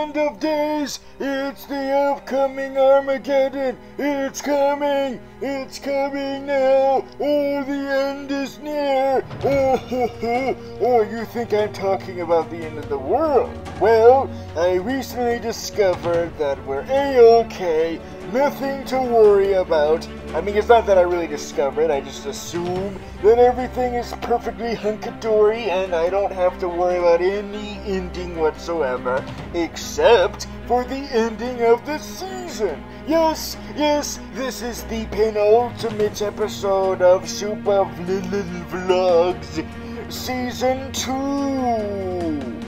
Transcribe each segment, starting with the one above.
end of days. It's the upcoming Armageddon. It's coming. It's coming now. Oh, the end is near. Oh, you think I'm talking about the end of the world? Well, I recently discovered that we're A-OK. Nothing to worry about. I mean, it's not that I really discovered, I just assume that everything is perfectly hunky-dory and I don't have to worry about any ending whatsoever, except for the ending of the season. Yes, this is the penultimate episode of Super Vlillain Vlogs, Season 2.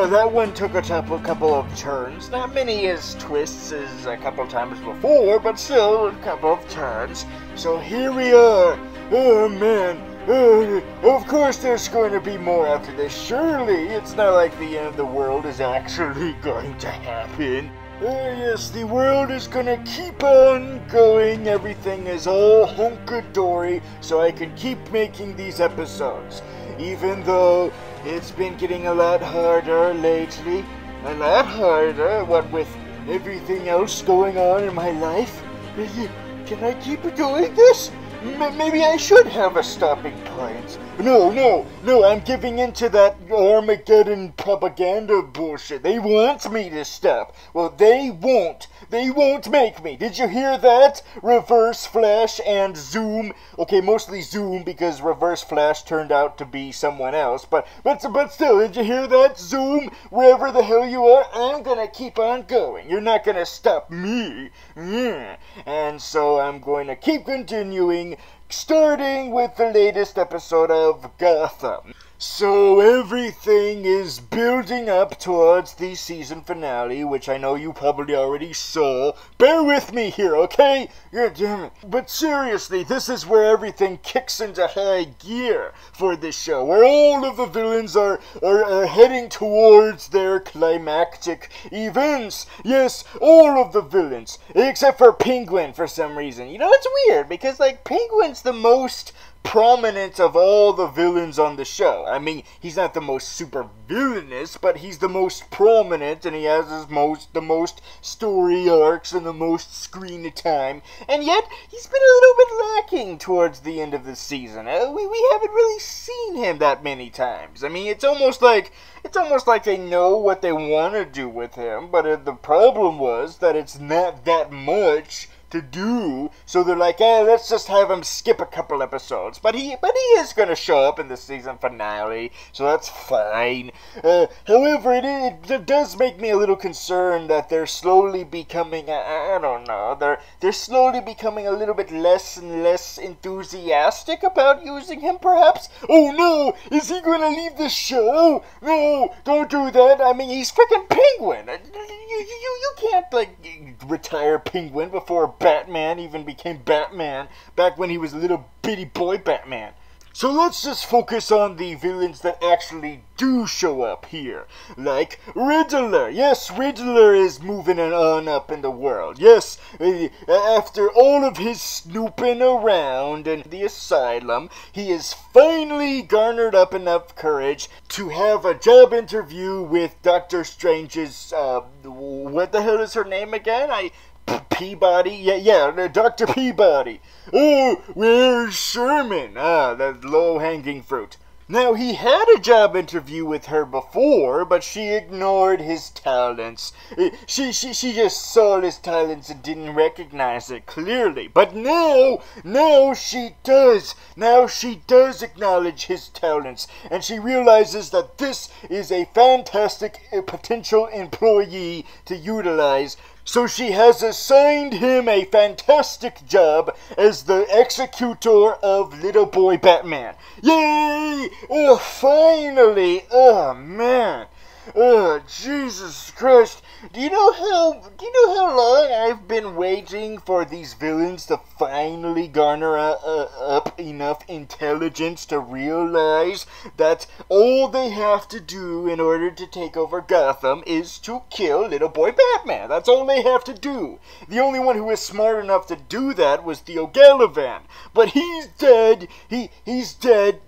That one took a couple of turns. Not many as twists as a couple times before, but still a couple of turns. So here we are. Oh man. Of course there's going to be more after this. Surely it's not like the end of the world is actually going to happen. Yes, the world is gonna keep on going. Everything is all hunky-dory, so I can keep making these episodes. Even though it's been getting a lot harder lately. A lot harder, what with everything else going on in my life. Can I keep doing this? Maybe I should have a stopping point. No, I'm giving in to that Armageddon propaganda bullshit. They want me to stop. Well, they won't. They won't make me. Did you hear that? Reverse Flash and Zoom. Okay, mostly Zoom because Reverse Flash turned out to be someone else. But still, did you hear that? Zoom, wherever the hell you are, I'm gonna keep on going. You're not gonna stop me. And so I'm going to keep continuing, starting with the latest episode of Gotham. So everything is building up towards the season finale, which I know you probably already saw. Bear with me here, okay? God damn it. But seriously, this is where everything kicks into high gear for this show, where all of the villains are heading towards their climactic events. Yes, all of the villains, except for Penguin for some reason. You know, it's weird, because, like, Penguin's the most prominent of all the villains on the show. I mean, he's not the most super villainous, but he's the most prominent, and he has the most story arcs and the most screen time, and yet he's been a little bit lacking towards the end of the season. We haven't really seen him that many times. I mean, it's almost like they know what they want to do with him, but the problem was that it's not that much to do, so they're like, let's just have him skip a couple episodes. But he is going to show up in the season finale, so that's fine. However, it does make me a little concerned that they're slowly becoming, I don't know, they're slowly becoming a little bit less and less enthusiastic about using him, perhaps. Oh no, is he going to leave the show? No, don't do that. I mean, he's freaking Penguin. You can't, like, retire Penguin before Batman even became Batman, back when he was a little bitty boy Batman. So let's just focus on the villains that actually do show up here. Like Riddler. Yes, Riddler is moving on up in the world. Yes, after all of his snooping around in the asylum, he has finally garnered up enough courage to have a job interview with Dr. Strange's, what the hell is her name again? Peabody? Yeah, Dr. Peabody. Oh, where's Sherman? The low-hanging fruit. Now, he had a job interview with her before, but she ignored his talents. She just saw his talents and didn't recognize it clearly. But now she does. Now she does acknowledge his talents, and she realizes that this is a fantastic potential employee to utilize. So she has assigned him a fantastic job as the executor of Little Boy Batman. Yay! Oh, finally! Oh, man! Oh, Jesus Christ! Do you know how long I've been waiting for these villains to finally garner up enough intelligence to realize that all they have to do in order to take over Gotham is to kill Little Boy Batman? That's all they have to do. The only one who was smart enough to do that was Theo Galavan. But he's dead. He's dead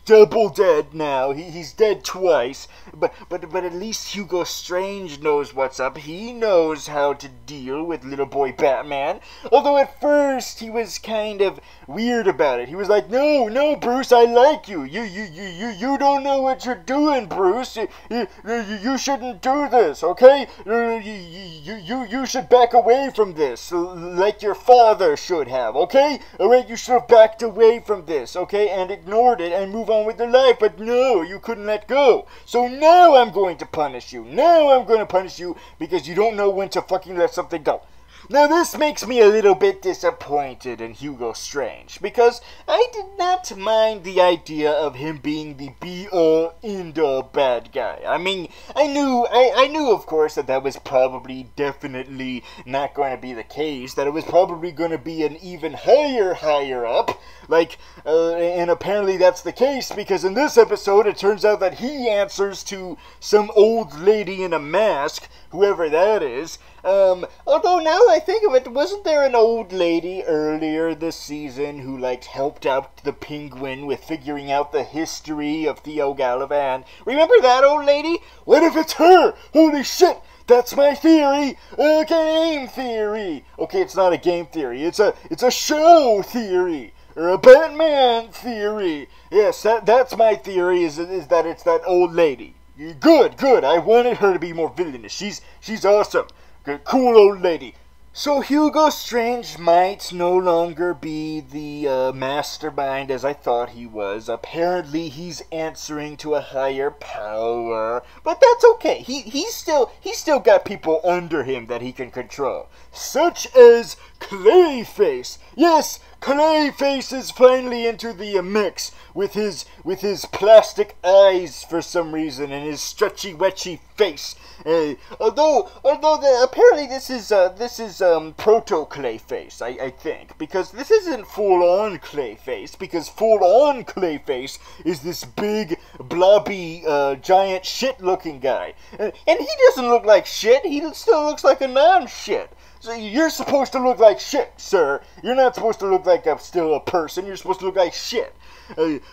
double dead now. He's dead twice. But at least Hugo Strange knows what's up. He knows how to deal with little boy Batman. Although at first he was kind of weird about it. He was like, no, Bruce, I like you. You don't know what you're doing, Bruce. You shouldn't do this, okay? You should back away from this, like your father should have, okay? Alright, you should have backed away from this, okay? And ignored it and move on with your life. But no, you couldn't let go. So now I'm going to punish you. Now I'm going to punish you because you don't know when to fucking let something go. Now this makes me a little bit disappointed in Hugo Strange, because I did not mind the idea of him being the be-all, end-all bad guy. I mean, I knew of course that was probably definitely not going to be the case, that it was probably going to be an even higher up, like, and apparently that's the case, because in this episode it turns out that he answers to some old lady in a mask, whoever that is. Although now I think of it, wasn't there an old lady earlier this season who, like, helped out the Penguin with figuring out the history of Theo Gallivan? Remember that old lady? What if it's her? Holy shit! That's my theory! A game theory! Okay, it's not a game theory. It's a show theory! Or a Batman theory! Yes, that's my theory, is that it's that old lady. Good. I wanted her to be more villainous. She's awesome. Good, cool old lady. So Hugo Strange might no longer be the mastermind as I thought he was. Apparently he's answering to a higher power. But that's okay. He's still got people under him that he can control. Such as Clayface. Yes, Clayface is finally into the mix with his plastic eyes for some reason and his stretchy wetchy face. Although apparently this is proto Clayface, I think, because this isn't full on Clayface, because full on Clayface is this big blobby giant shit looking guy, and he doesn't look like shit. He still looks like a non-shit. So you're supposed to look like shit, sir. You're not supposed to look like still a person. You're supposed to look like shit.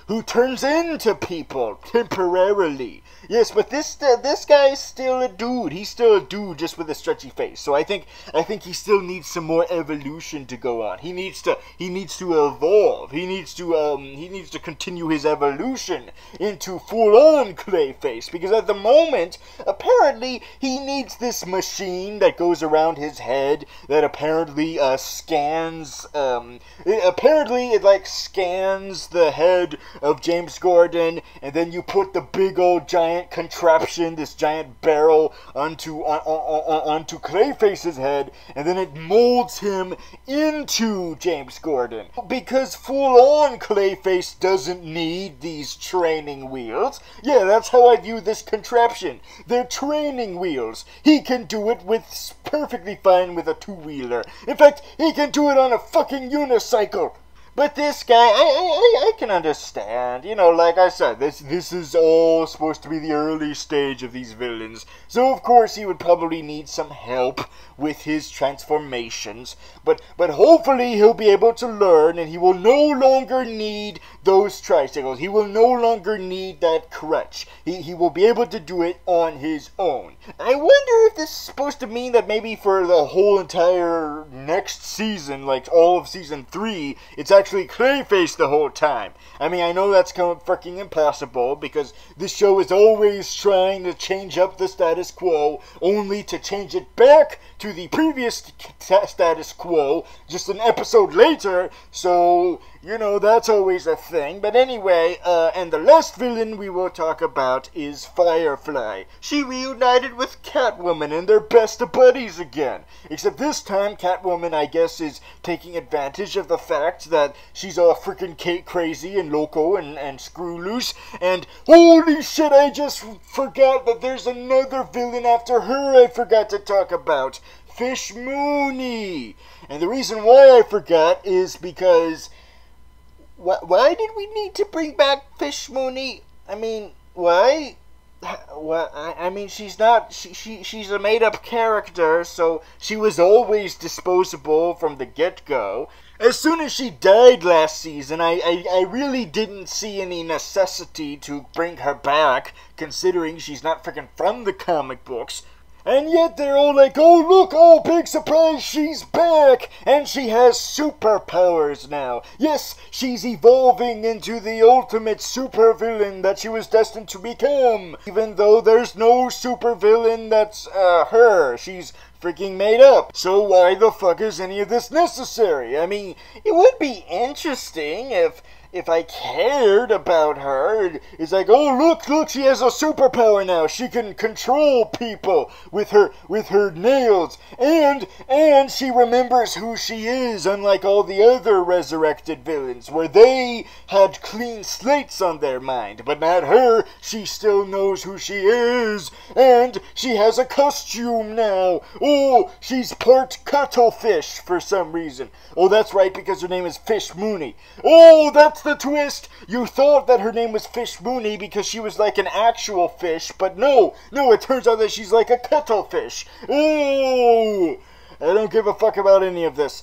Who turns into people temporarily. Yes, but this guy is still a dude. He's still a dude just with a stretchy face. So I think he still needs some more evolution to go on. He needs to evolve. He needs to continue his evolution into full-on Clayface, because at the moment apparently he needs this machine that goes around his head that apparently scans apparently it like scans the head of James Gordon, and then you put the big old giant contraption, this giant barrel onto Clayface's head, and then it molds him into James Gordon. Because full-on Clayface doesn't need these training wheels. Yeah, that's how I view this contraption. They're training wheels. He can do it with perfectly fine with a two-wheeler. In fact, he can do it on a fucking unicycle. But this guy, I can understand. You know, like I said, this is all supposed to be the early stage of these villains. So, of course, he would probably need some help with his transformations. But hopefully he'll be able to learn, and he will no longer need those tricycles. He will no longer need that crutch. He will be able to do it on his own. I wonder if this is supposed to mean that maybe for the whole entire next season, like all of season 3, it's actually Clayface the whole time. I mean, I know that's kind of freaking impossible, because this show is always trying to change up the status quo, only to change it back to the previous status quo just an episode later. So, you know, that's always a thing. But anyway, and the last villain we will talk about is Firefly. She reunited with Catwoman and they're best of buddies again. Except this time, Catwoman, I guess, is taking advantage of the fact that she's all freaking crazy and loco and screw loose. And holy shit, I just forgot that there's another villain after her I forgot to talk about. Fish Mooney. And the reason why I forgot is because... Why did we need to bring back Fish Mooney? I mean, why? Well, I mean, she's not. She's a made-up character, so she was always disposable from the get-go. As soon as she died last season, I really didn't see any necessity to bring her back, considering she's not freaking from the comic books. And yet they're all like, oh look, oh big surprise, she's back! And she has superpowers now. Yes, she's evolving into the ultimate supervillain that she was destined to become. Even though there's no supervillain that's her. She's freaking made up. So why the fuck is any of this necessary? I mean, it would be interesting if I cared about her. It's like, oh look, she has a superpower now. She can control people with her nails, and she remembers who she is, unlike all the other resurrected villains, where they had clean slates on their mind. But not her. She still knows who she is, and she has a costume now. Oh, she's part cuttlefish for some reason. Oh, that's right, because her name is Fish Mooney. Oh, that's the twist! You thought that her name was Fish Mooney because she was like an actual fish, but no, it turns out that she's like a cuttlefish. Oh! I don't give a fuck about any of this.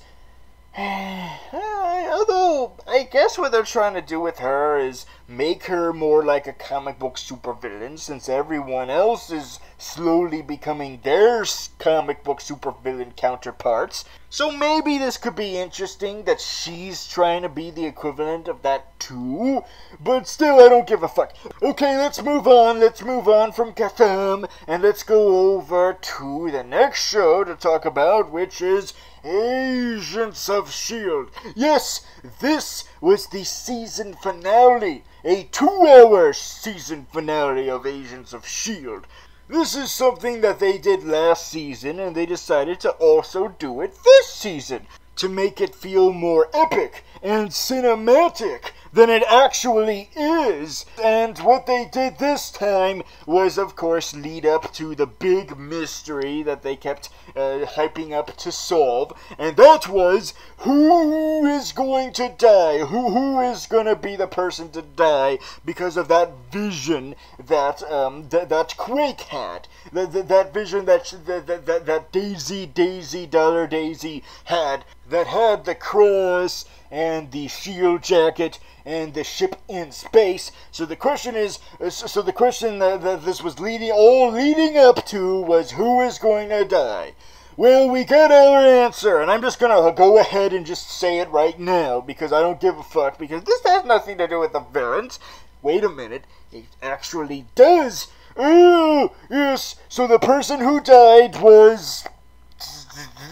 Although, I guess what they're trying to do with her is make her more like a comic book supervillain, since everyone else is slowly becoming their comic book supervillain counterparts. So maybe this could be interesting that she's trying to be the equivalent of that too. But still, I don't give a fuck. Okay, let's move on. Let's move on from Gotham, and let's go over to the next show to talk about, which is Agents of S.H.I.E.L.D. Yes, this was the season finale. A 2-hour season finale of Agents of S.H.I.E.L.D. This is something that they did last season, and they decided to also do it this season, to make it feel more epic and cinematic than it actually is. And what they did this time was, of course, lead up to the big mystery that they kept hyping up to solve, and that was, who is going to die? Who is going to be the person to die because of that vision that that Quake had, that vision that Daisy Dollar Daisy had, that had the cross and the shield jacket and the ship in space. So the question is, that this was leading up to was, who is going to die? Well, we got our answer, and I'm just gonna go ahead and just say it right now, because I don't give a fuck, because this has nothing to do with the villains. Wait a minute, it actually does. Oh, yes, so the person who died was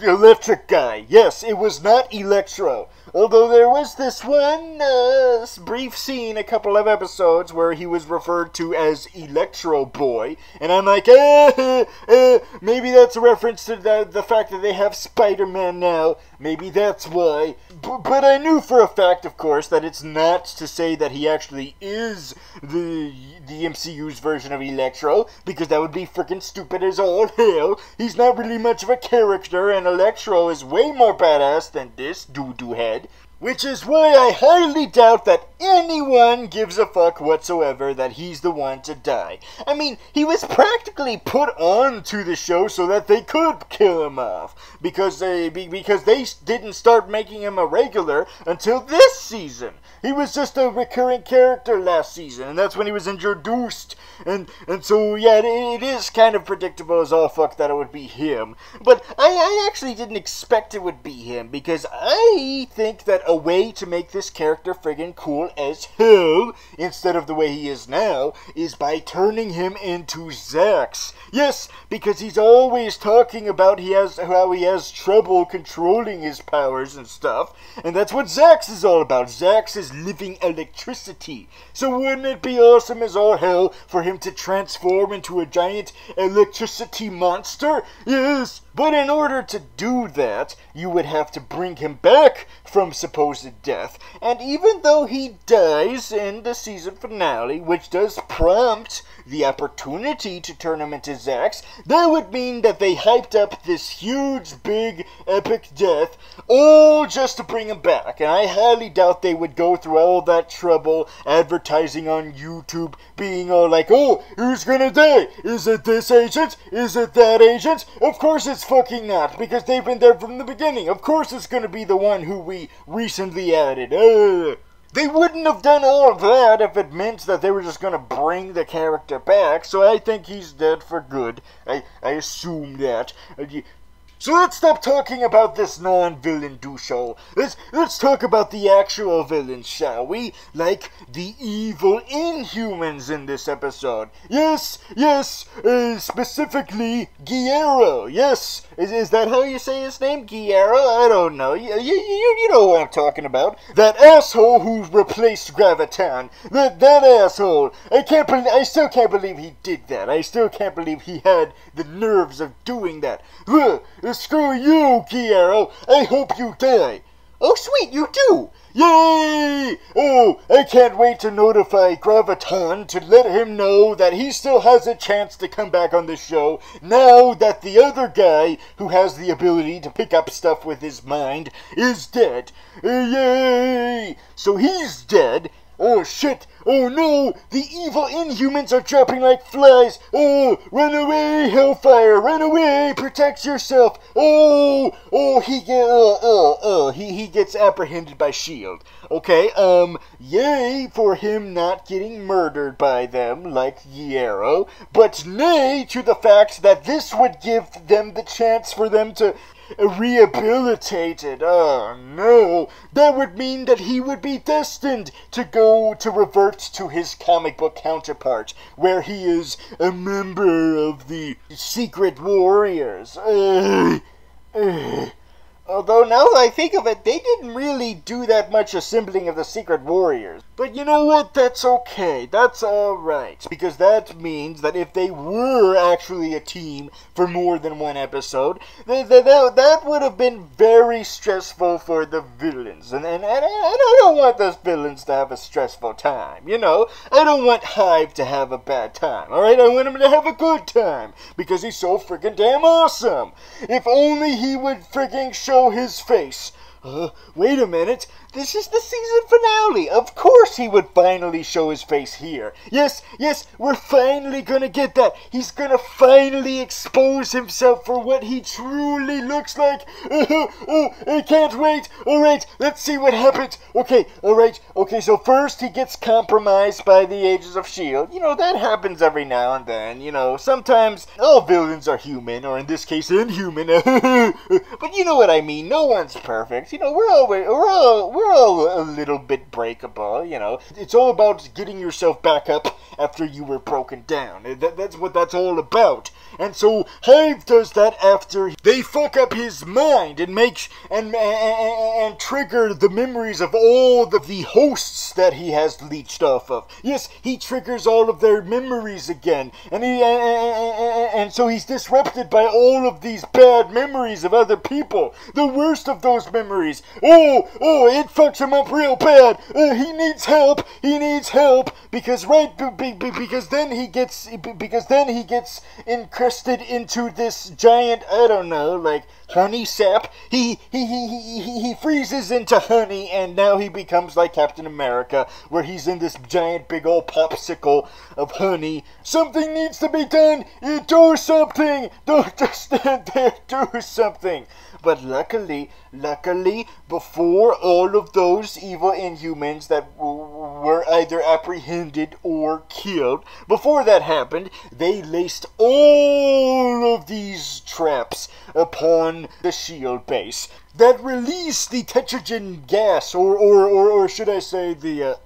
the electric guy. Yes, it was not Electro. Although there was this one brief scene, a couple of episodes, where he was referred to as Electro Boy, and I'm like, maybe that's a reference to the fact that they have Spider-Man now. Maybe that's why. But I knew for a fact, of course, that it's not to say that he actually is the MCU's version of Electro, because that would be freaking stupid as all hell. He's not really much of a character, and Electro is way more badass than this doo-doo head. Which is why I highly doubt that anyone gives a fuck whatsoever that he's the one to die. I mean, he was practically put on to the show so that they could kill him off, because they didn't start making him a regular until this season. He was just a recurring character last season, and that's when he was introduced. And so, yeah, it is kind of predictable as all fuck that it would be him. But I actually didn't expect it would be him, because I think that a way to make this character friggin' cool as hell, instead of the way he is now, is by turning him into Zax. Yes, because he's always talking about how he has trouble controlling his powers and stuff, and that's what Zax is all about. Zax is living electricity. So wouldn't it be awesome as all hell for him to transform into a giant electricity monster? Yes, but in order to do that, you would have to bring him back from supposed death, and even though he dies in the season finale, which does prompt the opportunity to turn him into Zax, that would mean that they hyped up this huge, big, epic death, all just to bring him back, and I highly doubt they would go through all that trouble advertising on YouTube, being all like, oh, who's gonna die? Is it this agent? Is it that agent? Of course it's fucking not, because they've been there from the beginning. Of course it's gonna be the one who we recently added. They wouldn't have done all of that if it meant that they were just gonna bring the character back, so I think he's dead for good. I assume that. So let's stop talking about this non-villain douche-hole. Let's talk about the actual villains, shall we? Like the evil Inhumans in this episode. Yes, specifically Guillermo. Yes, is that how you say his name? Guillermo? I don't know. You know what I'm talking about. That asshole who replaced Graviton. That asshole. I still can't believe he did that. I still can't believe he had the nerves of doing that. Screw you, Guillermo. I hope you die. Oh, sweet, you do. Yay! Oh, I can't wait to notify Graviton to let him know that he still has a chance to come back on the show now that the other guy who has the ability to pick up stuff with his mind is dead. Yay! So he's dead. Oh shit! Oh no! The evil Inhumans are dropping like flies! Oh! Run away, Hellfire! Run away! Protect yourself! Oh! He gets apprehended by S.H.I.E.L.D. Okay, yay for him not getting murdered by them like Guillermo, but nay to the fact that this would give them the chance for them to rehabilitated. Oh no, that would mean that he would be destined to revert to his comic book counterpart, where he is a member of the Secret Warriors. Although now that I think of it, they didn't really do that much assembling of the Secret Warriors. But you know what? That's okay. That's alright. Because that means that if they were actually a team for more than one episode, that would have been very stressful for the villains. And I don't want those villains to have a stressful time, you know? I don't want Hive to have a bad time, alright? I want him to have a good time. Because he's so freaking damn awesome. If only he would freaking show his face. Wait a minute. This is the season finale. Of course he would finally show his face here. Yes, we're finally gonna get that. He's gonna finally expose himself for what he truly looks like. I can't wait. Alright, let's see what happens. Okay, so first he gets compromised by the Agents of S.H.I.E.L.D. You know, that happens every now and then. You know, sometimes all villains are human, or in this case, inhuman. But you know what I mean. No one's perfect. You know, we're all a little bit breakable, you know. It's all about getting yourself back up after you were broken down. That's what that's all about. And so Hive does that after they fuck up his mind and and trigger the memories of all the hosts that he has leached off of. Yes, he triggers all of their memories again, and so he's disrupted by all of these bad memories of other people. The worst of those memories. It fucks him up real bad. He needs help. Because then he gets encrusted into this giant, I don't know, like honey sap. He freezes into honey, and now he becomes like Captain America, where he's in this giant big old popsicle of honey. Something needs to be done. Do something. Don't just stand there. Do something. But luckily, before all of those evil Inhumans that were either apprehended or killed, before that happened, they laced all of these traps upon the S.H.I.E.L.D. base that released the tetrogen gas, or should I say the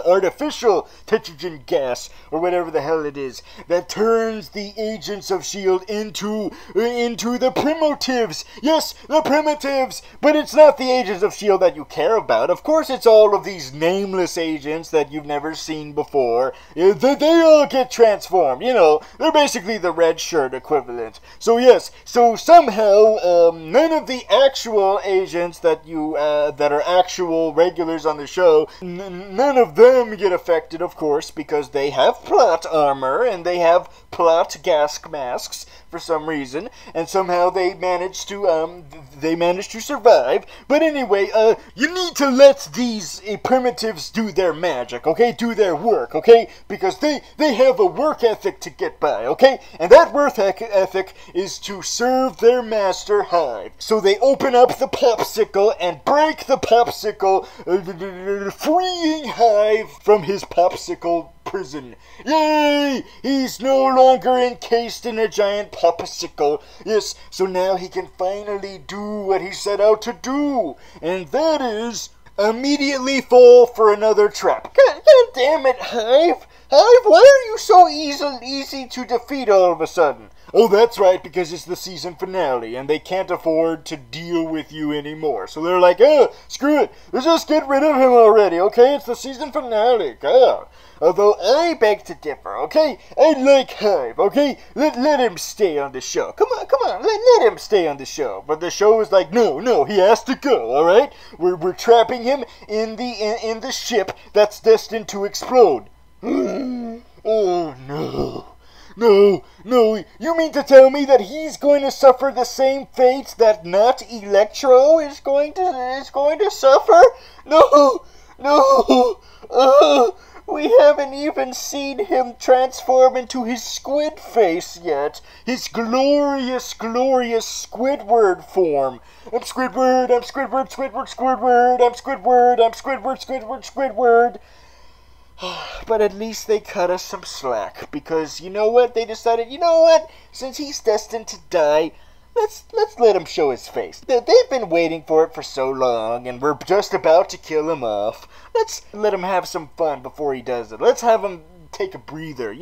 artificial tetrogen gas, or whatever the hell it is, that turns the Agents of S.H.I.E.L.D. into the Primitives. Yes, the Primitives! But it's not the Agents of S.H.I.E.L.D. that you care about. Of course, it's all of these nameless agents that you've never seen before. They all get transformed, you know. They're basically the red shirt equivalent. So yes, so somehow, none of the actual agents that that are actual regulars on the show, none of them get affected, of course, because they have plot armor and they have plot gas masks for some reason, and somehow they manage to survive. But anyway, you need to let these primitives do their magic, okay? Do their work, okay? Because they have a work ethic to get by, okay? And that work ethic is to serve their master Hive. So they open up the popsicle and break the popsicle, freeing Hive from his popsicle prison. Yay! He's no longer encased in a giant popsicle. Yes, so now he can finally do what he set out to do. And that is immediately fall for another trap. God damn it, Hive! Hive, why are you so easy to defeat all of a sudden? Oh, that's right, because it's the season finale, and they can't afford to deal with you anymore. So they're like, oh, screw it, let's just get rid of him already, okay? It's the season finale, God. Although I beg to differ, okay? I like Hive, okay? Let him stay on the show. Come on, let him stay on the show. But the show is like, no, he has to go, alright? We're trapping him in the ship that's destined to explode. Oh, no. No, you mean to tell me that he's going to suffer the same fate that not Electro is going to suffer? No, we haven't even seen him transform into his squid face yet. His glorious Squidward form. I'm Squidward, Squidward. But at least they cut us some slack, because you know what? They decided, since he's destined to die, let's let him show his face. They've been waiting for it for so long, and we're just about to kill him off. Let's let him have some fun before he does it. Let's have him take a breather,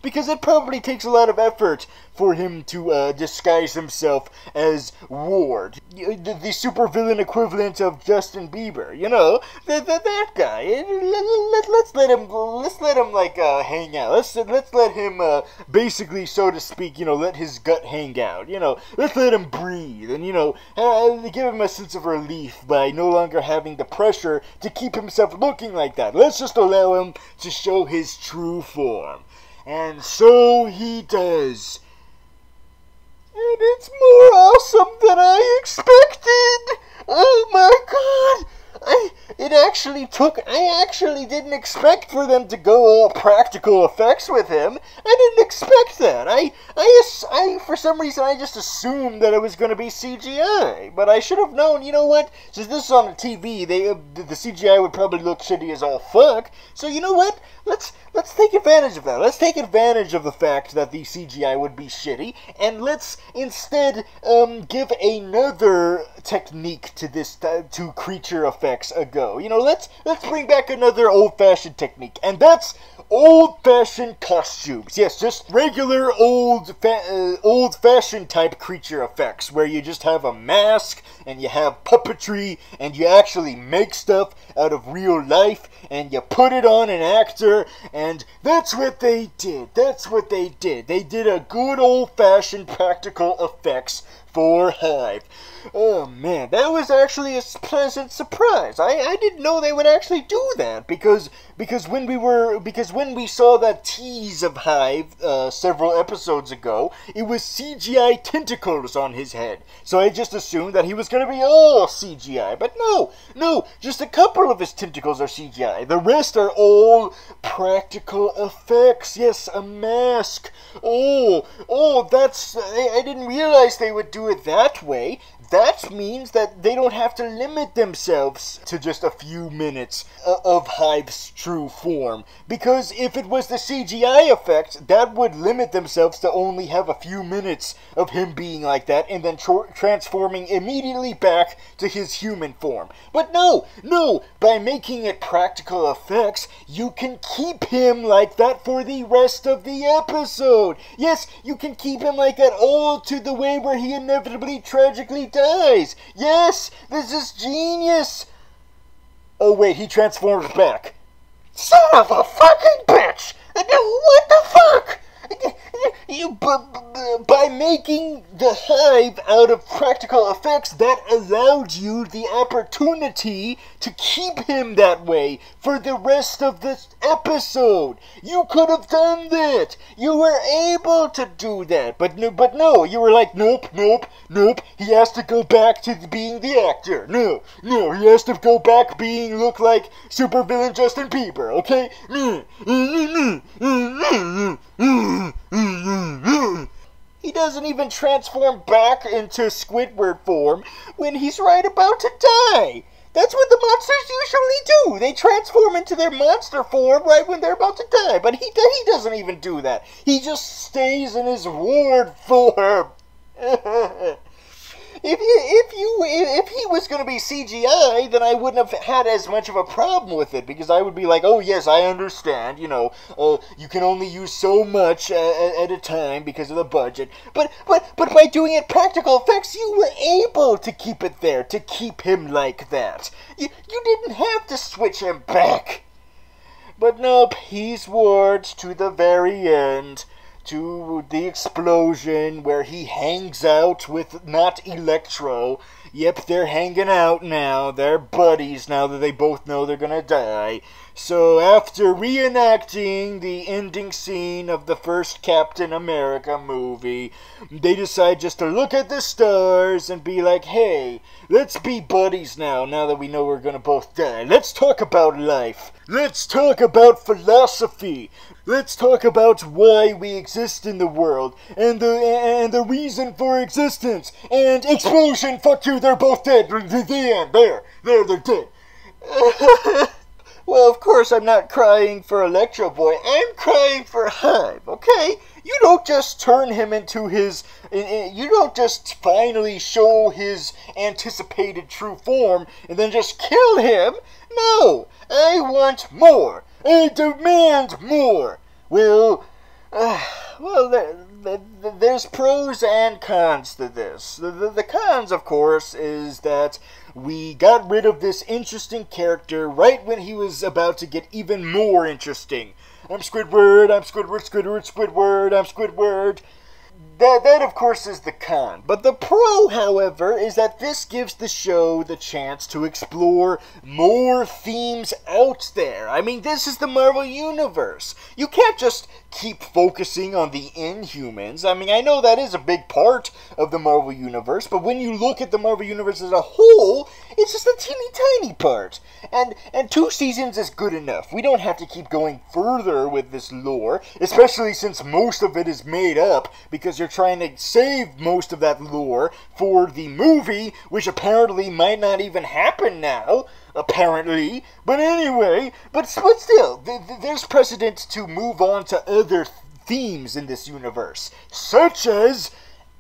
because it probably takes a lot of effort for him to disguise himself as Ward, the supervillain equivalent of Justin Bieber, that guy. Let's let him hang out. Let's let him basically, so to speak, let his gut hang out. Let's let him breathe, and give him a sense of relief by no longer having the pressure to keep himself looking like that. Let's just allow him to show his true form. And so he does. And it's more awesome than I expected! Oh my god! I actually didn't expect for them to go all practical effects with him. I didn't expect that. I for some reason, I just assumed that it was going to be CGI. But I should have known, since this is on the TV, the CGI would probably look shitty as all fuck. So you know what? Let's take advantage of that. Let's take advantage of the fact that the CGI would be shitty, and let's instead give another technique to this to creature effects a go. Let's bring back another old-fashioned technique, and that's old-fashioned costumes. Yes, just regular old-fashioned type creature effects, where you just have a mask and you have puppetry and you actually make stuff out of real life and you put it on an actor, and that's what they did. They did a good old-fashioned practical effects for Hive. Oh man, that was actually a pleasant surprise. I didn't know they would actually do that, because when we saw that tease of Hive several episodes ago, it was CGI tentacles on his head. So I just assumed that he was going to be all CGI, but no, just a couple of his tentacles are CGI. The rest are all practical effects. Yes, a mask. Oh, that's I didn't realize they would do it that way. That means that they don't have to limit themselves to just a few minutes of Hive's true form. Because if it was the CGI effect, that would limit themselves to only have a few minutes of him being like that and then transforming immediately back to his human form. But no, by making it practical effects, you can keep him like that for the rest of the episode. Yes, you can keep him like that all to the way where he inevitably tragically dies. Yes, this is genius. Oh wait, he transforms back. Son of a fucking bitch! What the fuck? By making the hive out of practical effects, that allowed you the opportunity to keep him that way for the rest of this episode. You could have done that. You were able to do that. But no, you were like, nope. He has to go back to being the actor. No, he has to go back look like supervillain Justin Bieber, okay? He doesn't even transform back into Squidward form when he's right about to die. That's what the monsters usually do. They transform into their monster form right when they're about to die. But he doesn't even do that. He just stays in his ward form. If he was going to be CGI, then I wouldn't have had as much of a problem with it, because I would be like, oh yes, I understand, you can only use so much at a time because of the budget. But by doing it practical effects, you were able to keep it there, to keep him like that. You didn't have to switch him back. But nope, he's wards to the very end. To the explosion where he hangs out with not Electro. Yep, they're hanging out now. They're buddies now that they both know they're gonna die. So after reenacting the ending scene of the first Captain America movie, they decide just to look at the stars and be like, hey, let's be buddies now that we know we're gonna both die. Let's talk about life. Let's talk about philosophy. Let's talk about why we exist in the world, and the reason for existence, and explosion, fuck you, they're both dead, the end, there, they're dead. Well, of course I'm not crying for Electro Boy, I'm crying for Hive, okay? You don't just turn him into you don't just finally show his anticipated true form, and then just kill him. No, I want more. I demand more. Well, there's pros and cons to this. The cons, of course, is that we got rid of this interesting character right when he was about to get even more interesting. I'm Squidward, I'm Squidward. That, of course, is the con. But the pro, however, is that this gives the show the chance to explore more themes out there. I mean, this is the Marvel Universe. You can't just keep focusing on the Inhumans. I mean, I know that is a big part of the Marvel Universe, but when you look at the Marvel Universe as a whole, it's just a teeny tiny part. And 2 seasons is good enough. We don't have to keep going further with this lore, especially since most of it is made up, because you're trying to save most of that lore for the movie, which apparently might not even happen now. Apparently. But anyway, but still, there's precedent to move on to other themes in this universe, such as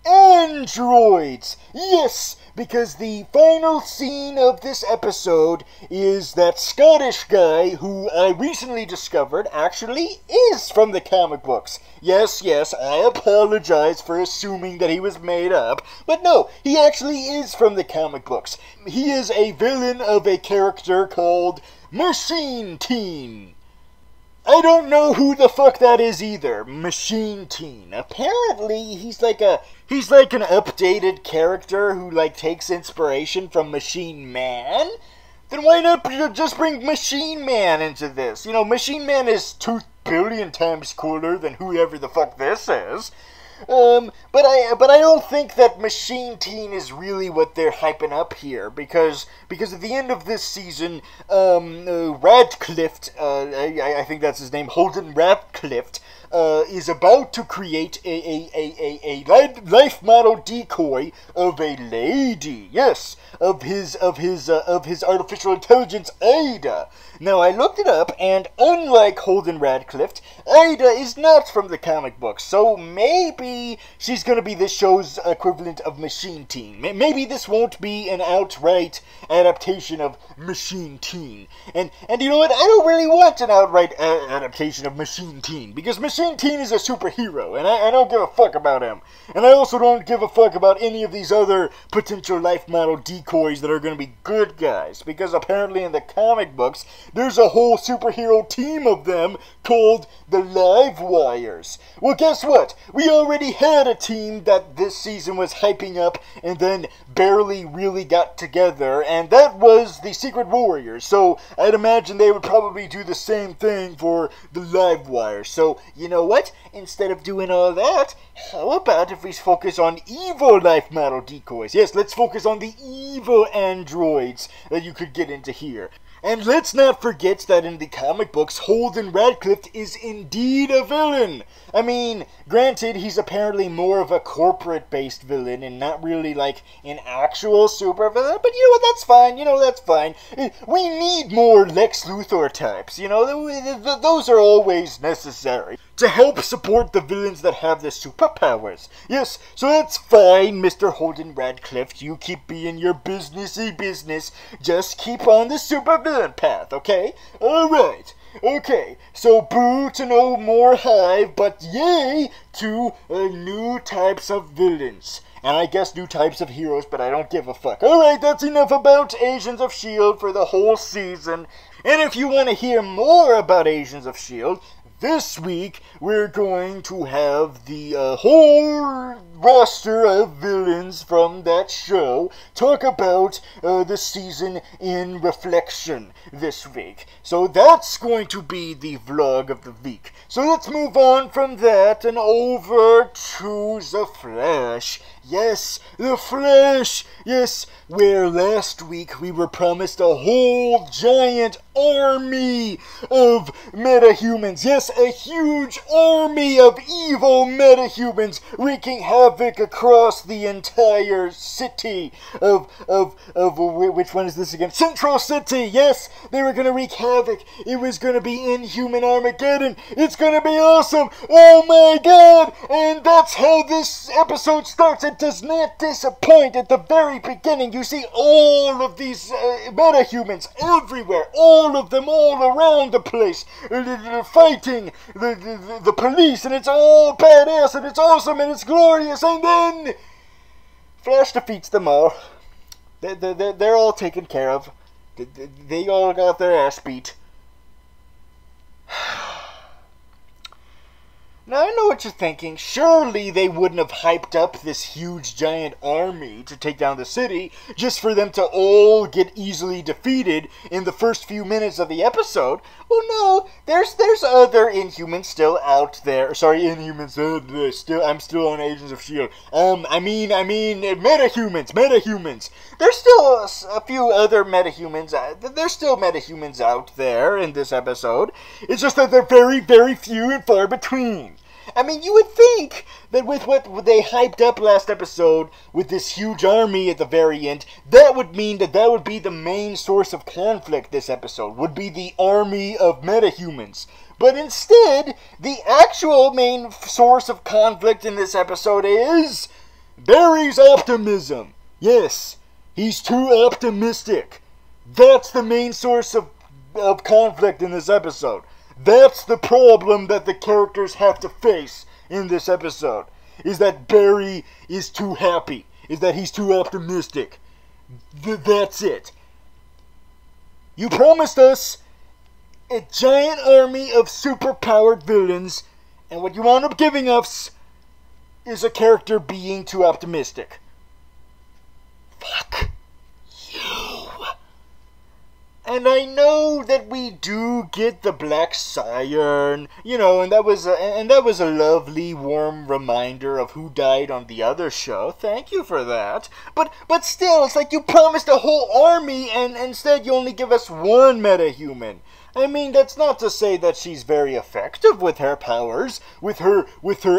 androids. Yes, because the final scene of this episode is that Scottish guy who I recently discovered actually is from the comic books. Yes, I apologize for assuming that he was made up, but no, he actually is from the comic books. He is a villain of a character called Machine Teen. I don't know who the fuck that is either. Machine Teen. Apparently, he's like an updated character who takes inspiration from Machine Man. Then why not just bring Machine Man into this? Machine Man is 2 billion times cooler than whoever the fuck this is. But I don't think that Machine Teen is really what they're hyping up here, because at the end of this season, Radcliffe, I think that's his name, Holden Radcliffe, is about to create a life model decoy of a lady. Yes, of his artificial intelligence, Ada. Now, I looked it up, and unlike Holden Radcliffe, Ada is not from the comic books, so maybe maybe she's gonna be this show's equivalent of Machine Teen. Maybe this won't be an outright adaptation of Machine Teen. And you know what? I don't really want an outright adaptation of Machine Teen, because Machine Teen is a superhero, and I don't give a fuck about him. And I also don't give a fuck about any of these other potential life model decoys that are gonna be good guys, because apparently in the comic books, there's a whole superhero team of them called the Live Wires. Well, guess what? We already had a team that this season was hyping up and then barely really got together, and that was the Secret Warriors. So I'd imagine they would probably do the same thing for the Live Wires. So, you know what? Instead of doing all that, how about if we focus on evil life model decoys? Yes, let's focus on the evil androids that you could get into here. And let's not forget that in the comic books, Holden Radcliffe is indeed a villain. I mean, granted, he's apparently more of a corporate-based villain and not really like an actual supervillain, but you know what, that's fine, We need more Lex Luthor types, those are always necessary to help support the villains that have the superpowers. Yes, so that's fine, Mr. Holden Radcliffe. You keep being your businessy business. Just keep on the supervillain path, okay? Alright. Okay, so boo to no more Hive, but yay to new types of villains. And I guess new types of heroes, but I don't give a fuck. Alright, that's enough about Agents of S.H.I.E.L.D. for the whole season. And if you want to hear more about Agents of S.H.I.E.L.D., this week, we're going to have the whole roster of villains from that show talk about the season in reflection this week. So that's going to be the vlog of the week. So let's move on from that and over to The Flash. Yes, The Flash! Yes, where last week we were promised a whole giant army of metahumans. Yes, a huge army of evil metahumans wreaking havoc across the entire city of which one is this again? Central City! Yes, they were gonna wreak havoc. It was gonna be Inhuman Armageddon. It's gonna be awesome! Oh my god! And that's how this episode starts. It does not disappoint. At the very beginning, you see all of these metahumans everywhere, all of them all around the place, fighting the police, and it's all badass, and it's awesome, and it's glorious, and then Flash defeats them all. They're all taken care of. They all got their ass beat. Now, I know what you're thinking. Surely they wouldn't have hyped up this huge giant army to take down the city just for them to all get easily defeated in the first few minutes of the episode. Well, no, there's other Inhumans still out there. Sorry, Inhumans, I'm still on Agents of S.H.I.E.L.D. I mean, metahumans. There's still a few other metahumans. There's still metahumans out there in this episode. It's just that they're very, very few and far between. I mean, you would think that with what they hyped up last episode, with this huge army at the very end, that would mean that would be the main source of conflict this episode, would be the army of metahumans. But instead, the actual main source of conflict in this episode is Barry's optimism. Yes, he's too optimistic. That's the main source of conflict in this episode. That's the problem that the characters have to face in this episode, is that Barry is too happy, is that he's too optimistic. That's it. You promised us a giant army of superpowered villains, and what you wound up giving us is a character being too optimistic. Fuck you. And I know that we do get the Black Siren, and that was a lovely, warm reminder of who died on the other show. Thank you for that. But still, it's like you promised a whole army, and instead you only give us one metahuman. I mean, that's not to say that she's very effective with her powers, with her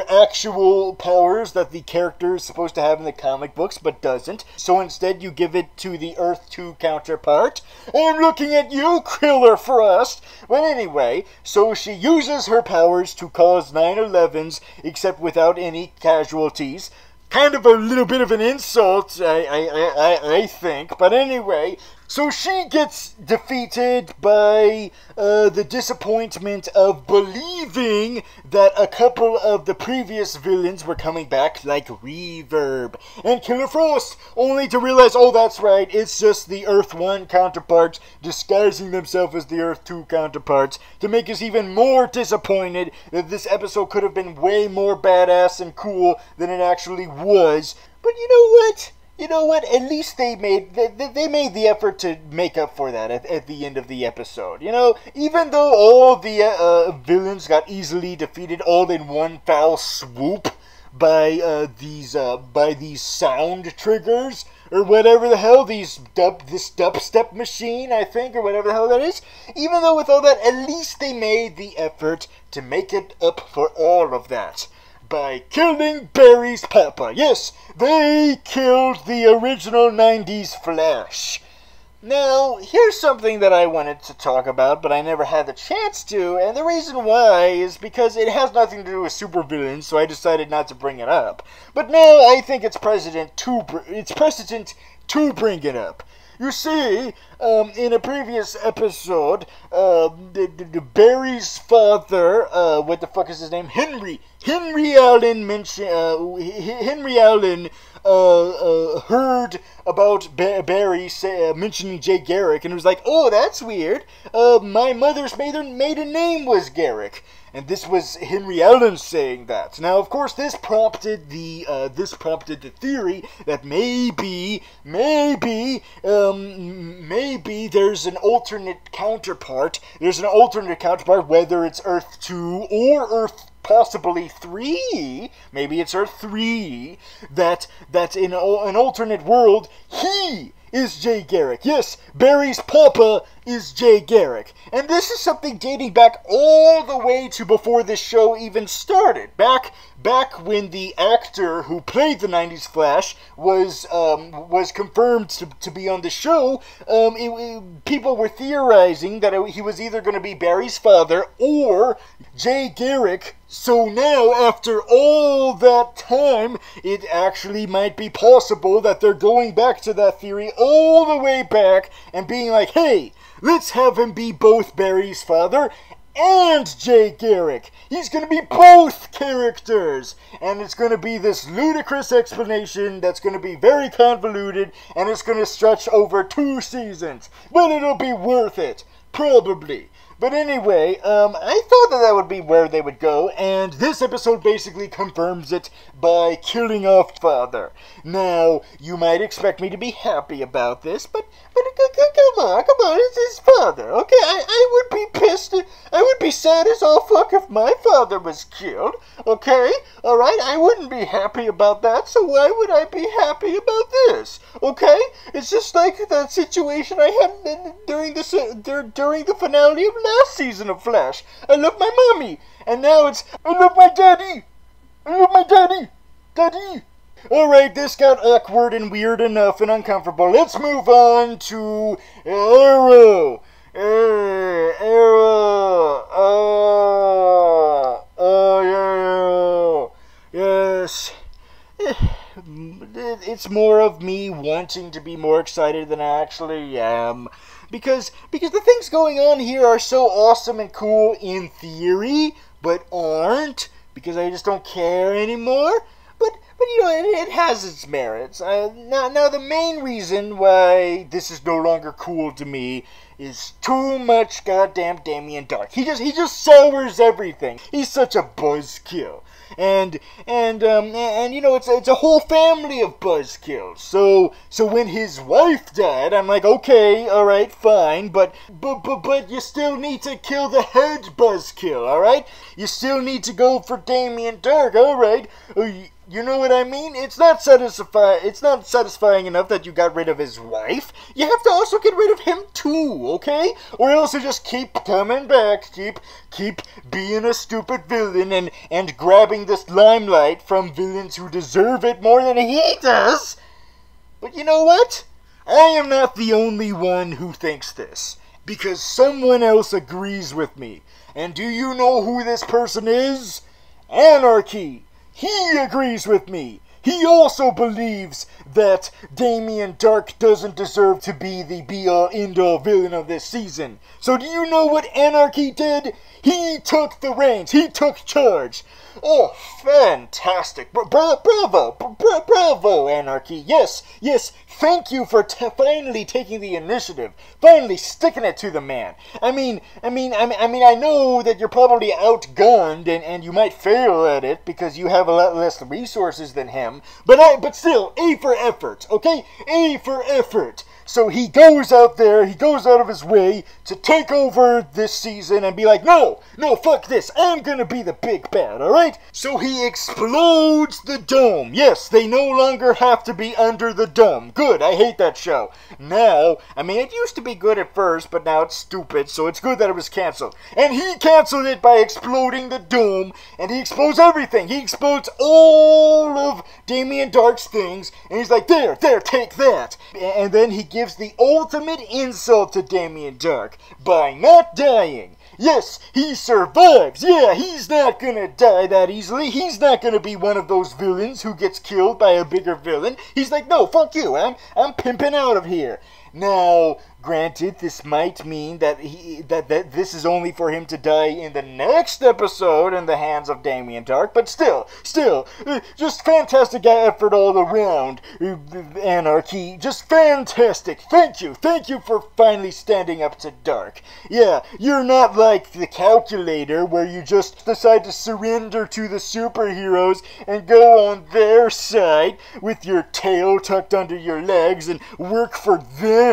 actual powers that the character is supposed to have in the comic books, but doesn't. So instead, you give it to the Earth 2 counterpart. I'm looking at you, Killer Frost! But anyway, so she uses her powers to cause 9/11s, except without any casualties. Kind of a little bit of an insult, I think. But anyway, so she gets defeated by the disappointment of believing that a couple of the previous villains were coming back, like Reverb and Killer Frost, only to realize, oh, that's right, it's just the Earth 1 counterparts disguising themselves as the Earth 2 counterparts, to make us even more disappointed that this episode could have been way more badass and cool than it actually was. But you know what? You know what? At least they made the effort to make up for that at the end of the episode. You know, even though all the villains got easily defeated all in one foul swoop by these sound triggers or whatever the hell, this dubstep machine, I think, or whatever the hell that is. Even though with all that, at least they made the effort to make it up for all of that by killing Barry's papa. Yes, they killed the original 90s Flash. Now, here's something that I wanted to talk about, but I never had the chance to, and the reason why is because it has nothing to do with supervillains, so I decided not to bring it up. But now I think it's precedent to bring it up. You see, in a previous episode, Barry's father, what the fuck is his name? Henry Allen heard about Barry mentioning Jay Garrick, and was like, oh, that's weird. My mother's maiden name was Garrick. And this was Henry Allen saying that. Now, of course, this prompted the theory that maybe there's an alternate counterpart. There's an alternate counterpart, whether it's Earth 2 or Earth possibly 3. Maybe it's Earth 3. That's in an alternate world. He is Jay Garrick. Yes, Barry's papa is Jay Garrick. And this is something dating back all the way to before this show even started. Back when the actor who played the 90s Flash was confirmed to be on the show, people were theorizing that he was either going to be Barry's father or Jay Garrick. So now, after all that time, it actually might be possible that they're going back to that theory all the way back and being like, hey, let's have him be both Barry's father and Jay Garrick. He's going to be both characters. And it's going to be this ludicrous explanation that's going to be very convoluted, and it's going to stretch over 2 seasons. But it'll be worth it. Probably. But anyway, I thought that would be where they would go, and this episode basically confirms it by killing off Father. Now, you might expect me to be happy about this, but come on, it's his father, okay? I would be pissed, I would be sad as all fuck if my father was killed, okay? Alright, I wouldn't be happy about that, so why would I be happy about this, okay? It's just like that situation I had during the finale of last season of Flash. I love my mommy, and now it's, I love my daddy! I love my daddy! Daddy! Alright, this got awkward and weird enough and uncomfortable. Let's move on to Arrow. Yes. It's more of me wanting to be more excited than I actually am. Because the things going on here are so awesome and cool in theory, but aren't, because I just don't care anymore. But you know, it has its merits. Now, the main reason why this is no longer cool to me is too much goddamn Damien Dark. He just sours everything. He's such a buzzkill. And you know, it's a whole family of buzzkills. So when his wife died, I'm like, okay, all right, fine, but you still need to kill the head buzzkill, all right? You still need to go for Damien Dark, all right? You know what I mean? It's not satisfying enough that you got rid of his wife. You have to also get rid of him too, okay? Or else you just keep coming back, keep being a stupid villain and grabbing this limelight from villains who deserve it more than he does. But you know what? I am not the only one who thinks this, because someone else agrees with me. And do you know who this person is? Anarchy. He agrees with me. He also believes that Damien Dark doesn't deserve to be the be-all, end-all villain of this season. So do you know what Anarchy did? He took the reins. He took charge. Oh, fantastic. Bravo, Anarchy. Yes, thank you for finally taking the initiative. Finally sticking it to the man. I mean, I know that you're probably outgunned and you might fail at it because you have a lot less resources than him. But still, A for effort, okay? A for effort. So he goes out there, he goes out of his way to take over this season and be like, no, fuck this, I'm gonna be the big bad, alright? So he explodes the dome. Yes, they no longer have to be under the dome. Good, I hate that show. Now, it used to be good at first, but now it's stupid, so it's good that it was canceled. And he canceled it by exploding the dome, and he explodes everything. He explodes all of Damien Dark's things, and he's like, there, take that. And then he gives the ultimate insult to Damien Dark by not dying. Yes, he survives. Yeah, he's not gonna die that easily. He's not gonna be one of those villains who gets killed by a bigger villain. He's like, no, fuck you. I'm pimping out of here. Now, granted, this might mean that that this is only for him to die in the next episode in the hands of Damien Dark, but still, just fantastic effort all around, Anarchy. Just fantastic. Thank you for finally standing up to Dark. Yeah, you're not like the Calculator where you just decide to surrender to the superheroes and go on their side with your tail tucked under your legs and work for them.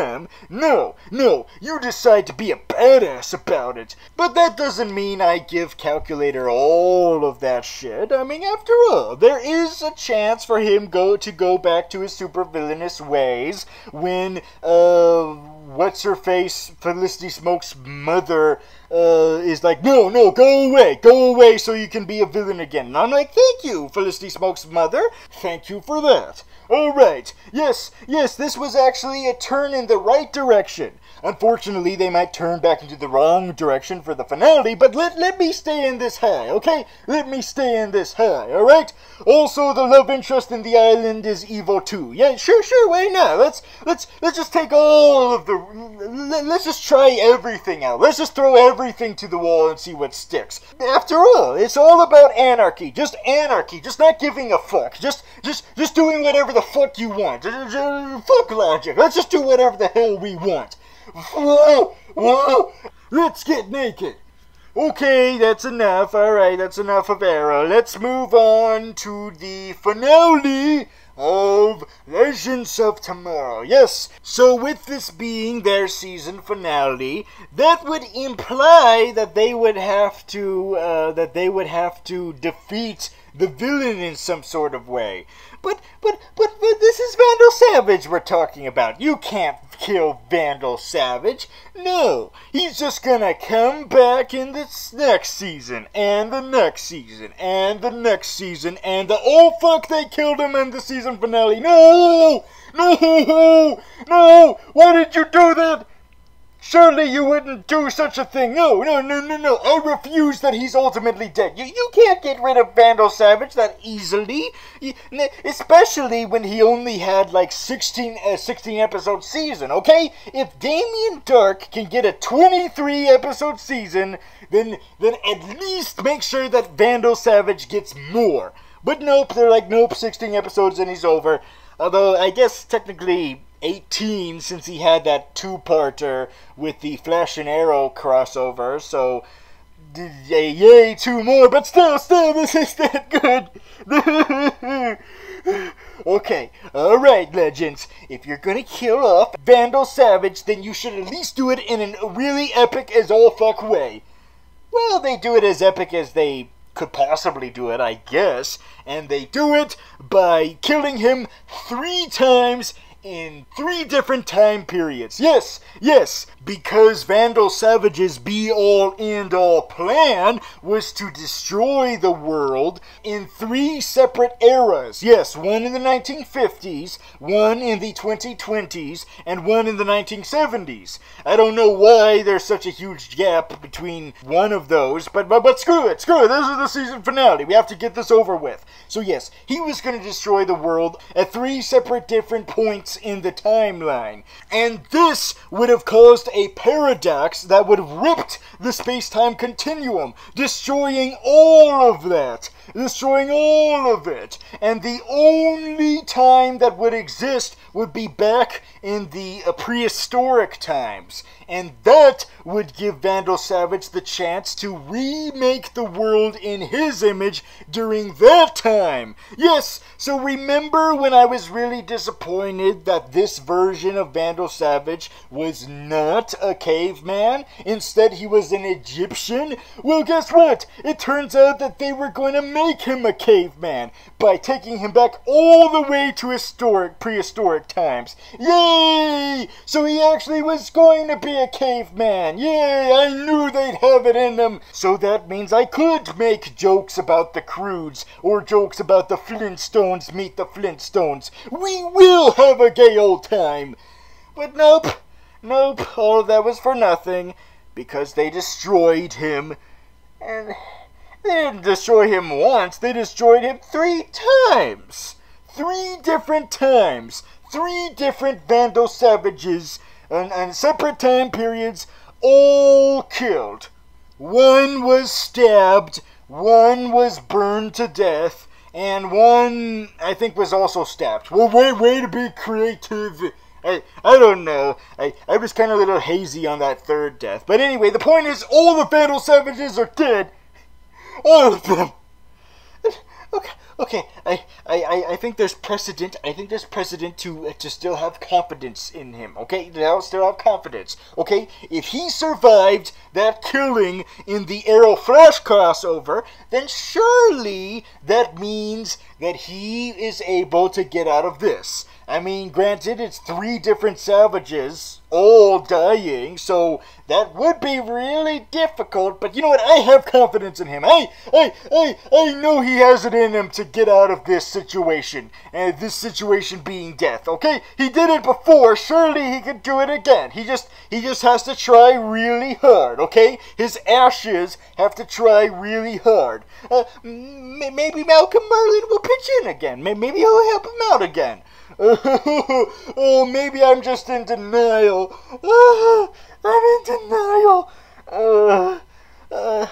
No, you decide to be a badass about it. But that doesn't mean I give Calculator all of that shit. After all, there is a chance for him to go back to his supervillainous ways when, what's-her-face, Felicity Smoke's mother, is like, no, go away so you can be a villain again. And I'm like, thank you, Felicity Smoke's mother. Thank you for that. Alright, yes, this was actually a turn in the right direction. Unfortunately, they might turn back into the wrong direction for the finale, but let me stay in this high, okay? Let me stay in this high, alright? Also, the love interest in the island is evil too. Yeah, sure, why not? Let's just take all of the... Let's just try everything out. Let's just throw everything to the wall and see what sticks. After all, it's all about anarchy. Just not giving a fuck. Just doing whatever the fuck you want. Fuck logic. Let's just do whatever the hell we want. Whoa. Let's get naked. Okay, that's enough. Alright, that's enough of Arrow. Let's move on to the finale of Legends of Tomorrow. Yes, so with this being their season finale, that would imply that they would have to defeat the villain in some sort of way. But this is Vandal Savage we're talking about. You can't kill Vandal Savage. No, he's just gonna come back in this next season, and the next season, and the next season, and oh fuck, they killed him in the season finale. No! Why did you do that? Surely you wouldn't do such a thing. No. I refuse that he's ultimately dead. You can't get rid of Vandal Savage that easily. Especially when he only had like 16 episode season, okay? If Damien Dark can get a 23 episode season, then at least make sure that Vandal Savage gets more. But nope, they're like, nope, 16 episodes and he's over. Although, I guess technically 18 since he had that two-parter with the Flash and Arrow crossover, so yay, 2 more, but still, this is that good. Okay, alright, Legends, if you're gonna kill off Vandal Savage, then you should at least do it in a really epic as all fuck way. Well, they do it as epic as they could possibly do it, I guess. And they do it by killing him 3 times in 3 different time periods. Yes, because Vandal Savage's be-all, end-all plan was to destroy the world in 3 separate eras. Yes, one in the 1950s, one in the 2020s, and one in the 1970s. I don't know why there's such a huge gap between one of those, but screw it. This is the season finale. We have to get this over with. So yes, he was going to destroy the world at 3 separate different points in the timeline. And this would have caused a paradox that would have ripped the space-time continuum, destroying all of that. Destroying all of it. And the only time that would exist would be back in the prehistoric times. And that would give Vandal Savage the chance to remake the world in his image during that time. Yes, so remember when I was really disappointed that this version of Vandal Savage was not a caveman? Instead, he was an Egyptian? Well, guess what? It turns out that they were going to make him a caveman by taking him back all the way to prehistoric times. Yay! So he actually was going to be a caveman. Yay! I knew they'd have it in them. So that means I could make jokes about the Croods or jokes about the Flintstones meet the Flintstones. We will have a gay old time. But nope, all of that was for nothing because they destroyed him. And they didn't destroy him once, they destroyed him 3 times. 3 different times. 3 different Vandal Savages and separate time periods, all killed. One was stabbed, one was burned to death, and one, I think, was also stabbed. Well, way to be creative. I don't know. I was kind of a little hazy on that 3rd death. But anyway, the point is, all the Vandal Savages are dead. All of them. Okay. I think there's precedent. I think there's precedent to still have confidence in him. Okay, to still have confidence. Okay, if he survived that killing in the Arrow Flash crossover, then surely that means that he is able to get out of this. I mean, granted, it's 3 different savages all dying, so that would be really difficult, but you know what? I have confidence in him. I know he has it in him to get out of this situation, and this situation being death, okay? He did it before, surely he could do it again. He just has to try really hard, okay? His ashes have to try really hard. Maybe Malcolm Merlin will pitch in again. Maybe he'll help him out again. Oh, maybe I'm just in denial. I'm in denial.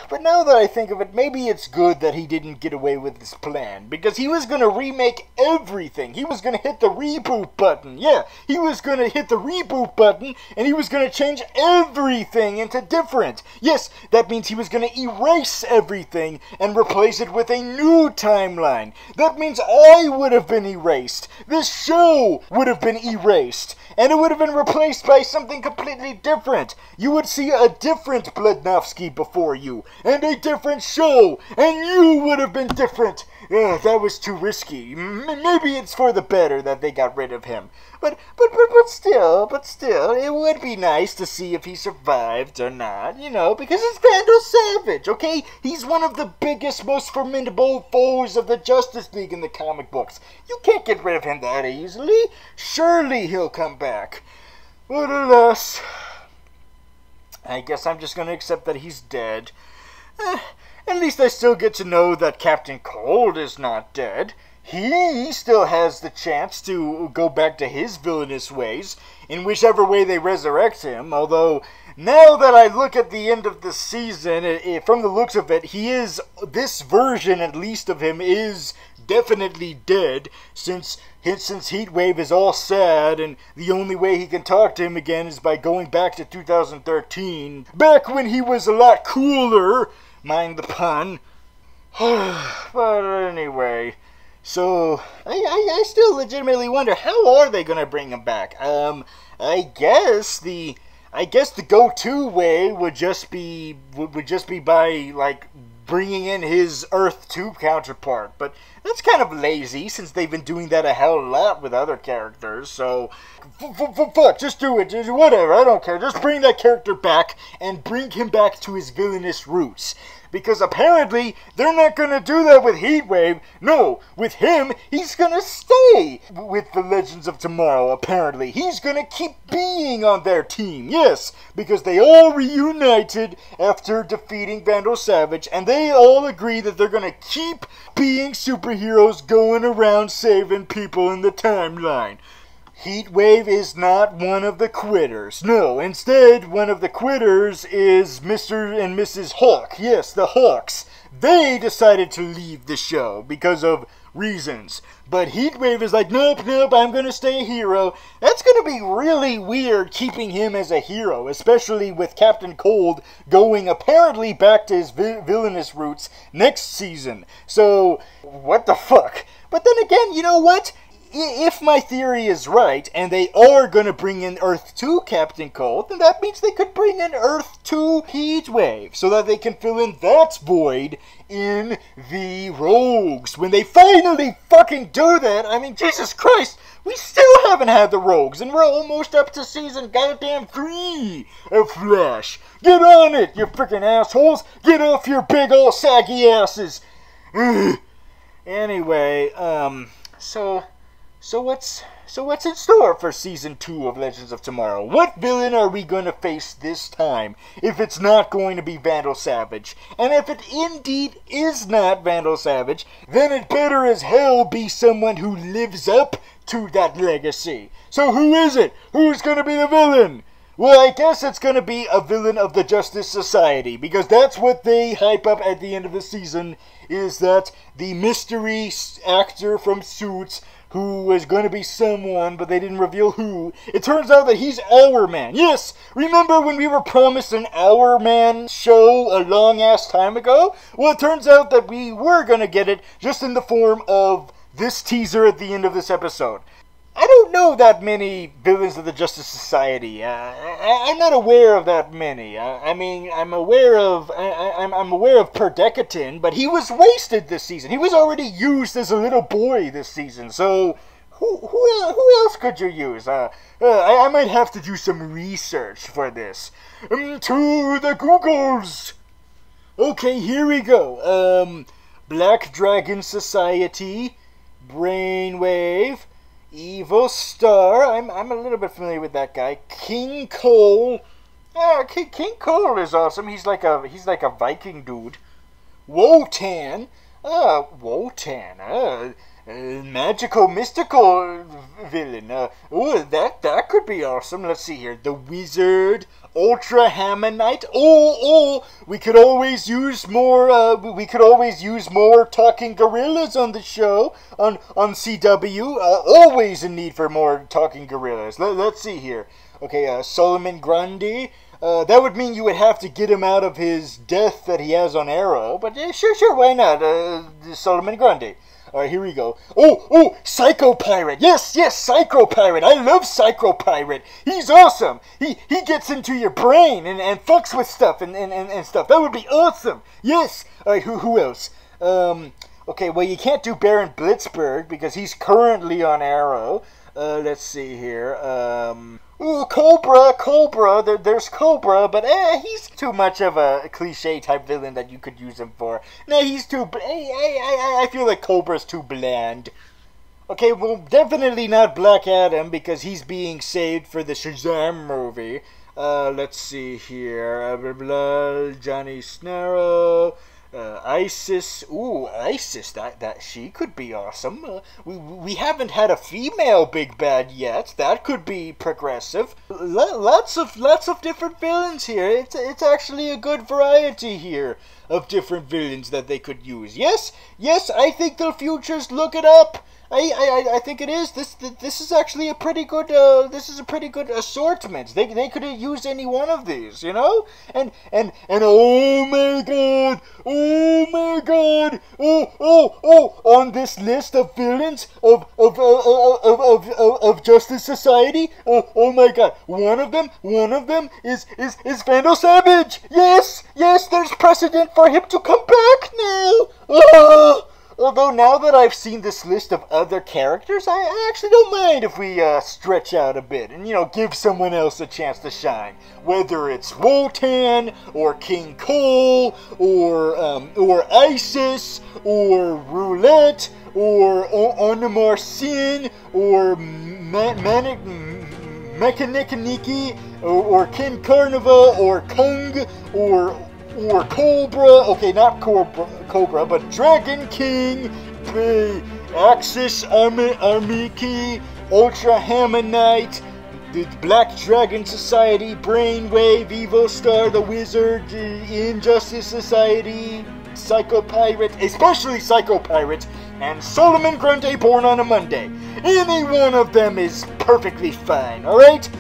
But now that I think of it, maybe it's good that he didn't get away with this plan, because he was going to remake everything. He was going to hit the reboot button. Yeah, he was going to hit the reboot button, and he was going to change everything into different. Yes, that means he was going to erase everything and replace it with a new timeline. That means I would have been erased. This show would have been erased, and it would have been replaced by something completely different. You would see a different Blednovsky before you, and a different show, and you would have been different. That was too risky. Maybe it's for the better that they got rid of him. But still, it would be nice to see if he survived or not, you know, because it's Vandal Savage, okay? He's one of the biggest, most formidable foes of the Justice League in the comic books. You can't get rid of him that easily. Surely he'll come back. But alas, I guess I'm just going to accept that he's dead. At least I still get to know that Captain Cold is not dead. He still has the chance to go back to his villainous ways, in whichever way they resurrect him, although now that I look at the end of the season, from the looks of it, this version at least of him is definitely dead, since Heatwave is all sad, and the only way he can talk to him again is by going back to 2013, back when he was a lot cooler, mind the pun. But anyway, so I still legitimately wonder, how are they gonna bring him back? I guess the go-to way would just be by, like, bringing in his Earth 2 counterpart. But that's kind of lazy, since they've been doing that a hell of a lot with other characters. So, fuck, just do it. Whatever, I don't care. Just bring that character back, and bring him back to his villainous roots. Because apparently, they're not going to do that with Heatwave. No, with him, he's going to stay with the Legends of Tomorrow, apparently. He's going to keep being on their team, yes, because they all reunited after defeating Vandal Savage, and they all agree that they're going to keep being superheroes going around saving people in the timeline. Heatwave is not one of the quitters. No, instead, one of the quitters is Mr. and Mrs. Hawk. Yes, the Hawks. They decided to leave the show because of reasons. But Heatwave is like, nope, I'm going to stay a hero. That's going to be really weird keeping him as a hero, especially with Captain Cold going apparently back to his villainous roots next season. So, what the fuck? But then again, you know what? If my theory is right, and they are going to bring in Earth 2 Captain Cold, then that means they could bring in Earth 2 Heatwave, so that they can fill in that void in the Rogues. When they finally fucking do that, I mean, Jesus Christ, we still haven't had the Rogues, and we're almost up to season goddamn 3 of Flash. Get on it, you freaking assholes! Get off your big ol' saggy asses! Anyway, So what's in store for Season 2 of Legends of Tomorrow? What villain are we going to face this time, if it's not going to be Vandal Savage? And if it indeed is not Vandal Savage, then it better as hell be someone who lives up to that legacy. So who is it? Who's going to be the villain? Well, I guess it's going to be a villain of the Justice Society, because that's what they hype up at the end of the season, is that the mystery actor from Suits, who was going to be someone, but they didn't reveal who. It turns out that he's Our Man. Yes, remember when we were promised an Our Man show a long-ass time ago? Well, it turns out that we were going to get it just in the form of this teaser at the end of this episode. I don't know that many villains of the Justice Society. I'm not aware of that many. I mean, I'm aware of Perdecatin, but he was wasted this season. He was already used as a little boy this season. So who else could you use? I might have to do some research for this. To the Googles. Okay, here we go. Black Dragon Society, Brainwave, Evil Star. I'm a little bit familiar with that guy. King Cole. King Cole is awesome. He's like a Viking dude. Wotan. Magical mystical villain. That could be awesome. Let's see here. The Wizard. Ultra Hammonite. We could always use more. We could always use more talking gorillas on the show on CW. Always in need for more talking gorillas. Let's see here. Okay, Solomon Grundy. That would mean you would have to get him out of his death that he has on Arrow. But sure, why not? Solomon Grundy. Alright, here we go. Psycho Pirate. Yes, Psycho Pirate. I love Psycho Pirate. He's awesome. He gets into your brain and fucks with stuff and stuff. That would be awesome. Yes. Alright, who else? Okay, well, you can't do Baron Blitzberg because he's currently on Arrow. Let's see here. Cobra. There's Cobra, but he's too much of a cliche type villain that you could use him for. Nah, he's too. I feel like Cobra's too bland. Okay, well, definitely not Black Adam because he's being saved for the Shazam movie. Let's see here. Johnny Snarrow. Isis. Isis. That she could be awesome. We haven't had a female big bad yet. That could be progressive. Lots of different villains here. It's actually a good variety here of different villains that they could use. Yes. I think the futures look it up. I think it is. This is actually a pretty good. This is a pretty good assortment. They could have used any one of these, you know. And oh my God, Oh my God! On this list of villains of Justice Society. Oh my God! One of them is Vandal Savage. Yes, there's precedent for him to come back now. Although now that I've seen this list of other characters, I actually don't mind if we stretch out a bit and, give someone else a chance to shine. Whether it's Wotan, or King Cole, or Isis, or Roulette, or Onamar Sin, or Mechanikaniki, or King Carnival, or Kung, or Cobra, okay, not Cobra, but Dragon King, Axis Armiki, Ultra Hammonite, the Black Dragon Society, Brainwave, Evo Star, the Wizard, Injustice Society, Psycho Pirate, especially Psycho Pirate, and Solomon Grundy born on a Monday. Any one of them is perfectly fine, alright?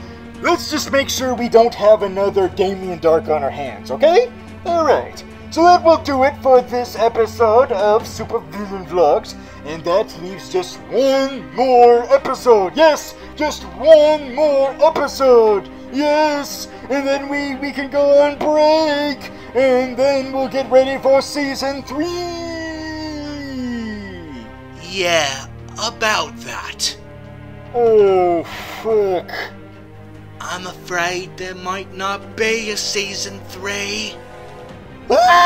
Let's just make sure we don't have another Damien Dark on our hands, okay? Alright, so that will do it for this episode of Super Villain Vlogs, and that leaves just one more episode. Yes, just one more episode. Yes, and then we can go on break, and then we'll get ready for Season 3. Yeah, about that. Oh, fuck. I'm afraid there might not be a Season 3. Ah!